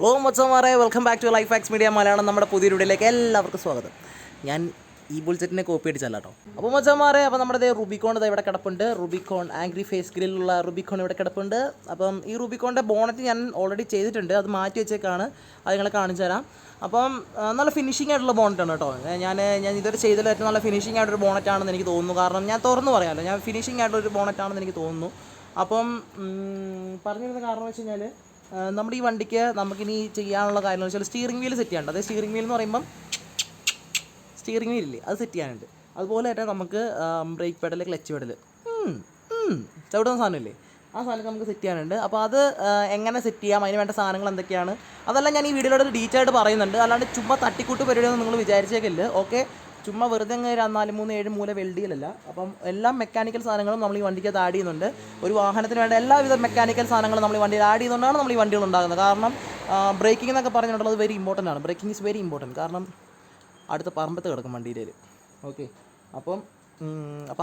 Hello മച്ചന്മാരെ, welcome back to life facts media Malayalam. നമ്മുടെ പുതിയൊരു വീഡിയോയിലേക്ക് എല്ലാവർക്കും സ്വാഗതം. ഞാൻ ഈ ബുൾസെറ്റിനെ കോപ്പി അടിച്ചല്ല കേട്ടോ. അപ്പോൾ മച്ചന്മാരെ, അപ്പോൾ നമ്മുടെ റൂബിക്കോൺ ഇവിടെ കിടപ്പുണ്ട്. റൂബിക്കോൺ ആംഗ്രി ഫേസ് ഗ്രില്ലുള്ള റൂബിക്കോൺ ഇവിടെ കിടപ്പുണ്ട്. അപ്പം ഈ റൂബിക്കോണിൻ്റെ ബോണറ്റ് ഞാൻ ഓൾറെഡി ചെയ്തിട്ടുണ്ട്, അത് മാറ്റി വെച്ചേക്കാണ്. അത് നിങ്ങളെ കാണിച്ചു തരാം. അപ്പം നല്ല ഫിനിഷിംഗ് ആയിട്ടുള്ള ബോണറ്റാണ് കേട്ടോ. ഞാൻ ഇതുവരെ ചെയ്തതിൽ ഏറ്റവും നല്ല ഫിനിഷിംഗ് ആയിട്ടൊരു ബോണറ്റാണെന്ന് എനിക്ക് തോന്നുന്നു. കാരണം ഞാൻ തുറന്നു പറയാമല്ലോ, ഞാൻ ഫിനിഷിംഗ് ആയിട്ടൊരു ബോണറ്റാണെന്ന് എനിക്ക് തോന്നുന്നു. അപ്പം പറഞ്ഞിരുന്ന കാരണം വെച്ച് കഴിഞ്ഞാൽ, നമ്മുടെ ഈ വണ്ടിക്ക് നമുക്കിനി ചെയ്യാനുള്ള കാര്യം എന്ന് വെച്ചാൽ സ്റ്റിയറിംഗ് വീൽ സെറ്റ് ചെയ്യാനുണ്ട്. അതായത് സ്റ്റിയറിംഗ് വീൽ എന്ന് പറയുമ്പം സ്റ്റിയറിംഗ് വീലില്ലേ, അത് സെറ്റ് ചെയ്യാനുണ്ട്. അതുപോലെ തന്നെ നമുക്ക് ബ്രേക്ക് പെഡൽ, ക്ലച്ച് പെഡൽ, ചവിടുന്ന സാധനമില്ലേ, ആ സാധനം നമുക്ക് സെറ്റ് ചെയ്യാനുണ്ട്. അപ്പോൾ അത് എങ്ങനെ സെറ്റ് ചെയ്യാം, അതിന് വേണ്ട സാധനങ്ങൾ എന്തൊക്കെയാണ്, അതെല്ലാം ഞാൻ ഈ വീഡിയോയിലൂടെ ഡീറ്റെയിൽ ആയിട്ട് പറയുന്നുണ്ട്. അല്ലാണ്ട് ചുമ്മാ തട്ടിക്കൂട്ട് പരിപാടിയൊന്നും നിങ്ങൾ വിചാരിച്ചേക്കില്ല. ഓക്കെ, ചുമ്മാ വെറുതെ 4, 3, 7 മൂല വെൽഡിയലല്ല. അപ്പം എല്ലാ മെക്കാനിക്കൽ സാധനങ്ങളും നമ്മൾ ഈ വണ്ടിക്കകത്ത് ആഡ് ചെയ്യുന്നുണ്ട്. ഒരു വാഹനത്തിന് വേണ്ട എല്ലാവിധ മെക്കാനിക്കൽ സാധനങ്ങളും നമ്മൾ ഈ വണ്ടിയിൽ ആഡ് ചെയ്യുന്നതുകൊണ്ടാണ് നമ്മൾ ഈ വണ്ടികൾ ഉണ്ടാകുന്നത്. കാരണം ബ്രേക്കിംഗ് എന്നൊക്കെ പറഞ്ഞിട്ടുള്ളത് വെരി ഇമ്പോർട്ടൻ്റ് ആണ്. Breaking is very important. കാരണം അടുത്ത പറമ്പത്ത് കിടക്കും വണ്ടിയിൽ. ഓക്കെ, അപ്പോൾ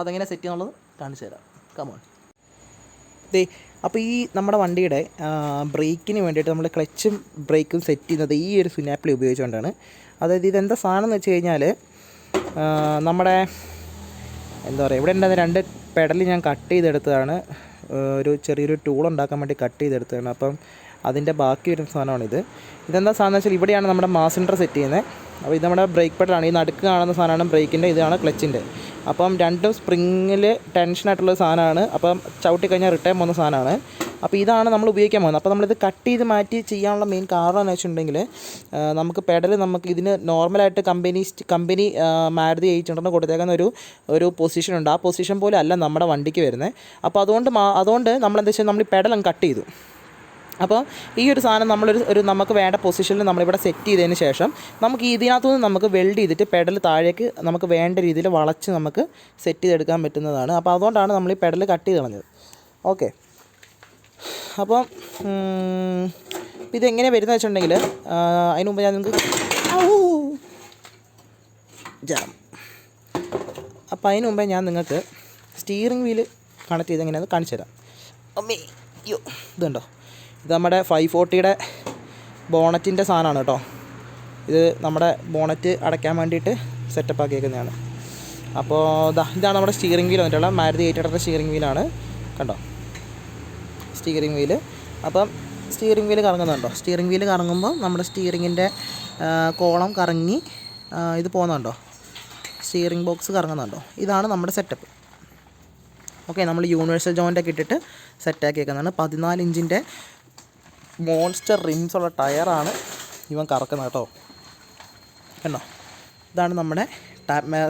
അതെങ്ങനെ സെറ്റ് ചെയ്യാനുള്ളത് കാണിച്ചു തരാം. കമോൺ. അപ്പോൾ ഈ നമ്മുടെ വണ്ടിയുടെ ബ്രേക്കിന് വേണ്ടിയിട്ട് നമ്മൾ ക്ലച്ചും ബ്രേക്കും സെറ്റ് ചെയ്യുന്നത് ഈ ഒരു സ്നാപ്പിൽ ഉപയോഗിച്ചുകൊണ്ടാണ്. അതായത് ഇതെന്താ സാധനം എന്ന് വെച്ച് കഴിഞ്ഞാൽ, നമ്മുടെ എന്താ പറയുക, ഇവിടെ ഉണ്ടായിരുന്ന 2 പെഡൽ ഞാൻ കട്ട് ചെയ്തെടുത്തതാണ്. ഒരു ചെറിയൊരു ടൂൾ ഉണ്ടാക്കാൻ വേണ്ടി കട്ട് ചെയ്തെടുത്തതാണ്. അപ്പം അതിൻ്റെ ബാക്കി വരുന്ന സാധനമാണിത്. ഇതെന്താ സാധനം വെച്ചാൽ, ഇവിടെയാണ് നമ്മുടെ മാസിൻഡർ സെറ്റ് ചെയ്യുന്നത്. അപ്പോൾ ഇത് നമ്മുടെ ബ്രേക്ക് പെഡലാണ്. ഈ നടുക്ക് കാണുന്ന സാധനമാണ് ബ്രേക്കിൻ്റെ, ഇതാണ് ക്ലച്ചിൻ്റെ. അപ്പം രണ്ടും സ്പ്രിങ്ങിൽ ടെൻഷനായിട്ടുള്ള സാധനമാണ്. അപ്പം ചവിട്ടി കഴിഞ്ഞാൽ റിട്ടേൺ പോകുന്ന സാധനമാണ്. അപ്പോൾ ഇതാണ് നമ്മൾ ഉപയോഗിക്കാൻ പോകുന്നത്. അപ്പോൾ നമ്മളിത് കട്ട് ചെയ്ത് മാറ്റി ചെയ്യാനുള്ള മെയിൻ കാരണം എന്ന് വെച്ചിട്ടുണ്ടെങ്കിൽ, നമുക്ക് പെഡൽ നമുക്ക് ഇതിന് നോർമലായിട്ട് കമ്പനി മാരുതി 800 കൊടുത്തേക്കുന്ന ഒരു പൊസിഷനുണ്ട്. ആ പൊസിഷൻ പോലെ അല്ല നമ്മുടെ വണ്ടിക്ക് വരുന്നത്. അപ്പോൾ അതുകൊണ്ട് നമ്മളെന്താ വെച്ചാൽ, നമ്മൾ ഈ പെഡൽ അങ്ങ് കട്ട് ചെയ്തു. അപ്പോൾ ഈ ഒരു സാധനം നമുക്ക് വേണ്ട പൊസിഷനിൽ നമ്മളിവിടെ സെറ്റ് ചെയ്തതിന് ശേഷം നമുക്ക് ഇതിനകത്തുനിന്ന് നമുക്ക് വെൽഡ് ചെയ്തിട്ട് പെഡൽ താഴേക്ക് നമുക്ക് വേണ്ട രീതിയിൽ വളച്ച് നമുക്ക് സെറ്റ് ചെയ്തെടുക്കാൻ പറ്റുന്നതാണ്. അപ്പോൾ അതുകൊണ്ടാണ് നമ്മൾ ഈ പെഡൽ കട്ട് ചെയ്ത് കളഞ്ഞത്. ഓക്കെ, അപ്പം ഇതെങ്ങനെ വരുന്നത് വെച്ചിട്ടുണ്ടെങ്കിൽ, അതിന് മുമ്പ് ഞാൻ നിങ്ങൾക്ക് സ്റ്റിയറിംഗ് വീല് കണക്ട് ചെയ്ത് എങ്ങനെയാണെന്ന് കാണിച്ചു തരാം. ഇതുണ്ടോ, ഇത് നമ്മുടെ 540യുടെ ബോണറ്റിൻ്റെ സാധനമാണ് കേട്ടോ. ഇത് നമ്മുടെ ബോണറ്റ് അടയ്ക്കാൻ വേണ്ടിയിട്ട് സെറ്റപ്പ് ആക്കിയേക്കുന്നതാണ്. അപ്പോൾ ഇതാണ് നമ്മുടെ സ്റ്റിയറിംഗ് വീൽ വന്നിട്ടുള്ള മാരുതി 800 സ്റ്റിയറിംഗ് വീലാണ്. കണ്ടോ സ്റ്റിയറിംഗ് വീല്. അപ്പം സ്റ്റിയറിംഗ് വീല് കറങ്ങുന്നുണ്ടോ? സ്റ്റിയറിംഗ് വീല് കറങ്ങുമ്പോൾ നമ്മുടെ സ്റ്റിയറിങ്ങിൻ്റെ കോളം കറങ്ങി ഇത് പോകുന്നുണ്ടോ, സ്റ്റിയറിംഗ് ബോക്സ് കറങ്ങുന്നുണ്ടോ? ഇതാണ് നമ്മുടെ സെറ്റപ്പ്. ഓക്കെ, നമ്മൾ യൂണിവേഴ്സൽ ജോയിൻ്റൊക്കെ ഇട്ടിട്ട് സെറ്റാക്കിയേക്കുന്നതാണ്. 14 ഇഞ്ചിൻ്റെ മോൺസ്റ്റർ റിംസുള്ള ടയറാണ് ഇവൻ കറക്കുന്നത് കേട്ടോ. കണ്ടോ, ഇതാണ് നമ്മുടെ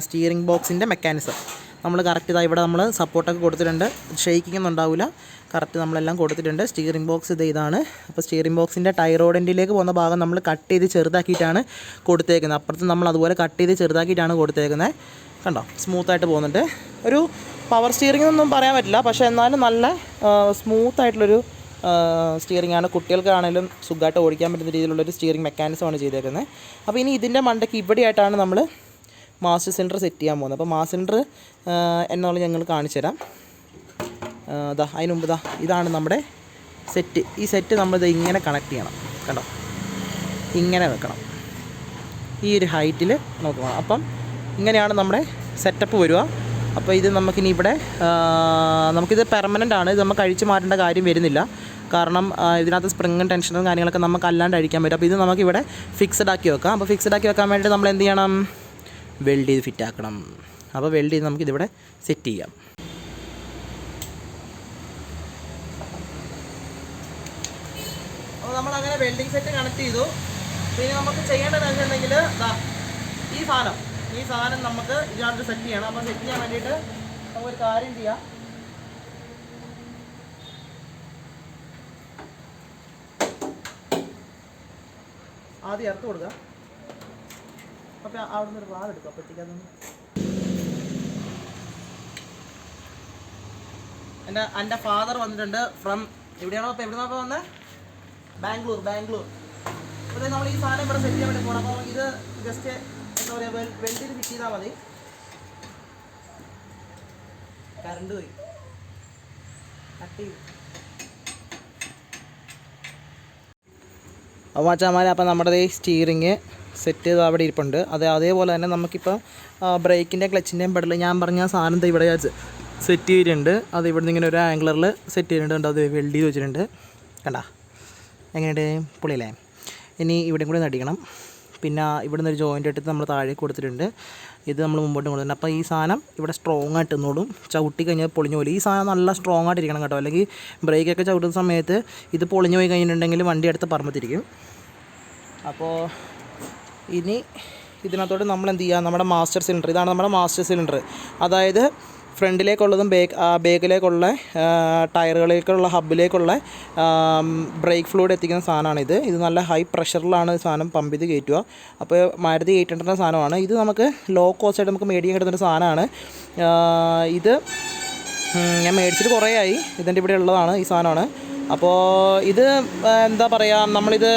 സ്റ്റിയറിംഗ് ബോക്സിൻ്റെ മെക്കാനിസം. നമ്മൾ കറക്റ്റ് ഇതാ ഇവിടെ നമ്മൾ സപ്പോർട്ടൊക്കെ കൊടുത്തിട്ടുണ്ട്. ഷെയ്ക്കിംഗ് ഒന്നും ഉണ്ടാവില്ല, കറക്റ്റ് നമ്മളെല്ലാം കൊടുത്തിട്ടുണ്ട്. സ്റ്റിയറിംഗ് ബോക്സ് ഇതാണ്. അപ്പോൾ സ്റ്റിയറിംഗ് ബോക്സിൻ്റെ ടൈറോഡിൻ്റിലേക്ക് പോകുന്ന ഭാഗം നമ്മൾ കട്ട് ചെയ്ത് ചെറുതാക്കിയിട്ടാണ് കൊടുത്തേക്കുന്നത്. അപ്പുറത്ത് നമ്മൾ അതുപോലെ കട്ട് ചെയ്ത് ചെറുതാക്കിയിട്ടാണ് കൊടുത്തേക്കുന്നത്. കണ്ടോ, സ്മൂത്തായിട്ട് പോകുന്നുണ്ട്. ഒരു പവർ സ്റ്റിയറിംഗ് എന്നൊന്നും പറയാൻ പറ്റില്ല, പക്ഷേ എന്നാലും നല്ല സ്മൂത്തായിട്ടുള്ളൊരു സ്റ്റിയറിംഗ് ആണ്. കുട്ടികൾക്കാണെങ്കിലും സുഖമായിട്ട് ഓടിക്കാൻ പറ്റുന്ന രീതിയിലുള്ളൊരു സ്റ്റിയറിംഗ് മെക്കാനിസമാണ് ചെയ്തേക്കുന്നത്. അപ്പോൾ ഇനി ഇതിൻ്റെ മണ്ടയ്ക്ക് ഇവിടെയായിട്ടാണ് നമ്മൾ മാസ്റ്റർ സിലിണ്ടർ സെറ്റ് ചെയ്യാൻ പോകുന്നത്. അപ്പോൾ മാസ്റ്റർ സിലിണ്ടർ എന്നുള്ളത് ഞങ്ങൾ കാണിച്ചു തരാം. അതിന് മുമ്പ് ഇതാണ് നമ്മുടെ സെറ്റ്. ഈ സെറ്റ് നമ്മളിത് ഇങ്ങനെ കണക്ട് ചെയ്യണം. കണ്ടോ, ഇങ്ങനെ വെക്കണം, ഈ ഒരു ഹൈറ്റിൽ നോക്കണം. അപ്പം ഇങ്ങനെയാണ് നമ്മുടെ സെറ്റപ്പ് വരിക. അപ്പോൾ ഇത് നമുക്കിനി ഇവിടെ നമുക്കിത് പെർമനൻ്റ് ആണ്. ഇത് നമുക്ക് അഴിച്ച് മാറ്റേണ്ട കാര്യം വരുന്നില്ല. കാരണം ഇതിനകത്ത് സ്പ്രിങ്ങും ടെൻഷനും കാര്യങ്ങളൊക്കെ നമുക്ക് അല്ലാണ്ട് അഴിക്കാൻ പറ്റും. അപ്പോൾ ഇത് നമുക്കിവിടെ ഫിക്സഡ് ആക്കി വെക്കാം. അപ്പോൾ ഫിക്സഡ് ആക്കി വെക്കാൻ വേണ്ടി നമ്മൾ എന്ത് ചെയ്യണം, വെൽഡ് ചെയ്ത് ഫിറ്റ് ആക്കണം. അപ്പോൾ വെൽഡ് ചെയ്ത് നമുക്കിതിവിടെ സെറ്റ് ചെയ്യാം. അപ്പോൾ നമ്മളങ്ങനെ വെൽഡിങ് സെറ്റ് കണക്ട് ചെയ്തു. പിന്നെ നമുക്ക് ചെയ്യേണ്ടതെന്ന് വെച്ചിട്ടുണ്ടെങ്കിൽ ഈ സാധനം നമുക്ക് ഇതിനകത്ത് സെറ്റ് ചെയ്യണം. അപ്പോൾ സെറ്റ് ചെയ്യാൻ വേണ്ടിയിട്ട് നമുക്കൊരു കാര്യം ചെയ്യാം. ആദ്യം ഇറത്ത് കൊടുക്കുക. അപ്പോൾ അവിടെ നിന്നൊരു വാൾ എടുക്കുക. അപ്പോഴത്തേക്കതൊന്ന് എൻ്റെ ഫാദർ വന്നിട്ടുണ്ട് ഫ്രം എവിടെയാണോ, അപ്പോൾ എവിടെയാണോ വന്നത്, ബാംഗ്ലൂർ. അപ്പോൾ നമ്മൾ ഈ സാധനം ഇവിടെ സെറ്റ് ചെയ്യാൻ വേണ്ടി പോകണം. അപ്പോൾ ഇത് ജസ്റ്റ് എന്താ പറയുക, വെൽഡിൽ ഫിറ്റ് ചെയ്താൽ മതി. കറണ്ട് പോയി കട്ട് ചെയ്തു. അപ്പോൾ മച്ചാമാരെ അപ്പോൾ നമ്മുടെ ഈ സ്റ്റീറിങ് സെറ്റ് ചെയ്ത് അവിടെ ഇരിപ്പുണ്ട്. അതേപോലെ തന്നെ നമുക്കിപ്പോൾ ബ്രേക്കിൻ്റെ ക്ലച്ചിൻ്റെയും പെഡൽ ഞാൻ പറഞ്ഞ സാധനം ഇവിടെ സെറ്റ് ചെയ്തിട്ടുണ്ട്. അത് ഇവിടെ നിന്ന് ഇങ്ങനെ ഒരു ആംഗിളറിൽ സെറ്റ് ചെയ്തിട്ടുണ്ട്. അത് വെൽഡ് ചെയ്ത് വെച്ചിട്ടുണ്ട്. കണ്ട എങ്ങനെയുണ്ട്? പൊളിയല്ലേ? ഇനി ഇവിടെയും കൂടി നടിക്കണം. പിന്നെ ഇവിടെ നിന്നൊരു ജോയിൻ്റ് എടുത്ത് നമ്മൾ താഴേക്ക് കൊടുത്തിട്ടുണ്ട്. ഇത് നമ്മൾ മുമ്പോട്ട് കൊടുത്തിട്ടുണ്ട്. അപ്പോൾ ഈ സാധനം ഇവിടെ സ്ട്രോങ് ആയിട്ട് നിന്നോടും. ചവിട്ടി കഴിഞ്ഞാൽ പൊളിഞ്ഞു പോലും. ഈ സാധനം നല്ല സ്ട്രോങ് ആയിട്ടിരിക്കണം കേട്ടോ. അല്ലെങ്കിൽ ബ്രേക്കൊക്കെ ചവിട്ടുന്ന സമയത്ത് ഇത് പൊളിഞ്ഞു പോയി കഴിഞ്ഞിട്ടുണ്ടെങ്കിൽ വണ്ടി അടുത്ത് പറമ്പത്തിരിക്കും. അപ്പോൾ ഇനി ഇതിനകത്തോട്ട് നമ്മൾ എന്ത് ചെയ്യുക? നമ്മുടെ മാസ്റ്റർ സിലിണ്ടർ, ഇതാണ് നമ്മുടെ മാസ്റ്റർ സിലിണ്ടർ. അതായത് ഫ്രണ്ടിലേക്കുള്ളതും ബാക്കിലേക്കുള്ള ടയറുകളിലേക്കുള്ള ഹബിലേക്കുള്ള ബ്രേക്ക് ഫ്ലൂയിഡ് എത്തിക്കുന്ന സാധനമാണിത്. ഇത് നല്ല ഹൈ പ്രഷറിലാണ് സാധനം പമ്പ് ചെയ്ത് കയറ്റുക. അപ്പോൾ മാരുതി 800 സാധനമാണ് ഇത്. നമുക്ക് ലോ കോസ്റ്റ് ആയിട്ട് നമുക്ക് മേടിക്കാൻ കിട്ടുന്നൊരു സാധനമാണ് ഇത്. ഞാൻ മേടിച്ചിട്ട് കുറേ ആയി. ഇതിൻ്റെ ഇവിടെ ഉള്ളതാണ് ഈ സാധനമാണ്. അപ്പോൾ ഇത് എന്താ പറയുക, നമ്മളിത്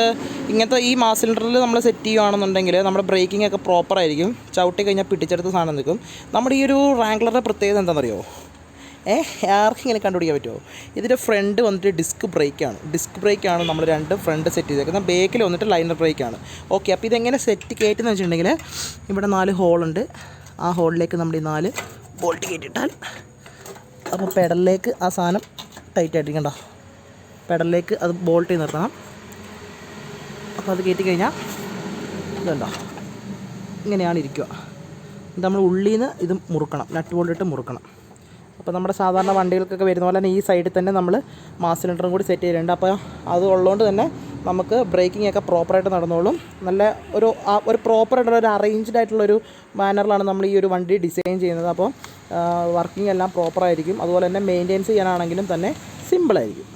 ഇങ്ങനത്തെ ഈ മാസ് സിലിണ്ടറിൽ നമ്മൾ സെറ്റ് ചെയ്യുകയാണെന്നുണ്ടെങ്കിൽ നമ്മുടെ ബ്രേക്കിംഗ് ഒക്കെ പ്രോപ്പറായിരിക്കും. ചവിട്ടി കഴിഞ്ഞാൽ പിടിച്ചെടുത്ത സാധനം നിൽക്കും. നമ്മുടെ ഈ ഒരു റാംഗ്ലറുടെ പ്രത്യേകത എന്താണെന്നറിയോ? ആർക്കെങ്കിലും കണ്ടുപിടിക്കാൻ പറ്റുമോ? ഇതിൻ്റെ ഫ്രണ്ട് വന്നിട്ട് ഡിസ്ക് ബ്രേക്കാണ് നമ്മൾ രണ്ട് ഫ്രണ്ട് സെറ്റ് ചെയ്തേക്കുന്നത്. ബാക്കിൽ വന്നിട്ട് ലൈനർ ബ്രേക്കാണ്. ഓക്കെ, അപ്പോൾ ഇതെങ്ങനെ സെറ്റ് കയറ്റുന്നത് വെച്ചിട്ടുണ്ടെങ്കിൽ ഇവിടെ 4 ഹോളുണ്ട്. ആ ഹോളിലേക്ക് നമ്മൾ ഈ 4 ബോൾട്ട് കയറ്റിയിട്ടാൽ അപ്പോൾ പെഡലിലേക്ക് ആ സാധനം ടൈറ്റായിട്ടിരിക്കണ്ട. പെഡലിലേക്ക് അത് ബോൾട്ട് ചെയ്ത് നിർത്തണം. അപ്പോൾ അത് കയറ്റി കഴിഞ്ഞാൽ ഇതുണ്ടോ ഇങ്ങനെയാണ് ഇരിക്കുക. ഇത് നമ്മൾ ഉള്ളിൽ നിന്ന് ഇത് മുറുക്കണം, നട്ട് ബോൾട്ടിട്ട് മുറുക്കണം. അപ്പോൾ നമ്മുടെ സാധാരണ വണ്ടികൾക്കൊക്കെ വരുന്ന പോലെ തന്നെ ഈ സൈഡിൽ തന്നെ നമ്മൾ മാസ് സിലിണ്ടറും കൂടി സെറ്റ് ചെയ്തിട്ടുണ്ട്. അപ്പോൾ അത് ഉള്ളതുകൊണ്ട് തന്നെ നമുക്ക് ബ്രേക്കിംഗ് ഒക്കെ പ്രോപ്പറായിട്ട് നടന്നോളും. നല്ല ഒരു പ്രോപ്പറായിട്ടുള്ള ഒരു അറേഞ്ച്ഡ് ആയിട്ടുള്ളൊരു മാനറിലാണ് നമ്മൾ ഈ ഒരു വണ്ടി ഡിസൈൻ ചെയ്യുന്നത്. അപ്പോൾ വർക്കിംഗ് എല്ലാം പ്രോപ്പറായിരിക്കും. അതുപോലെ തന്നെ മെയിൻറ്റെയിൻസ് ചെയ്യാനാണെങ്കിലും തന്നെ സിമ്പിളായിരിക്കും.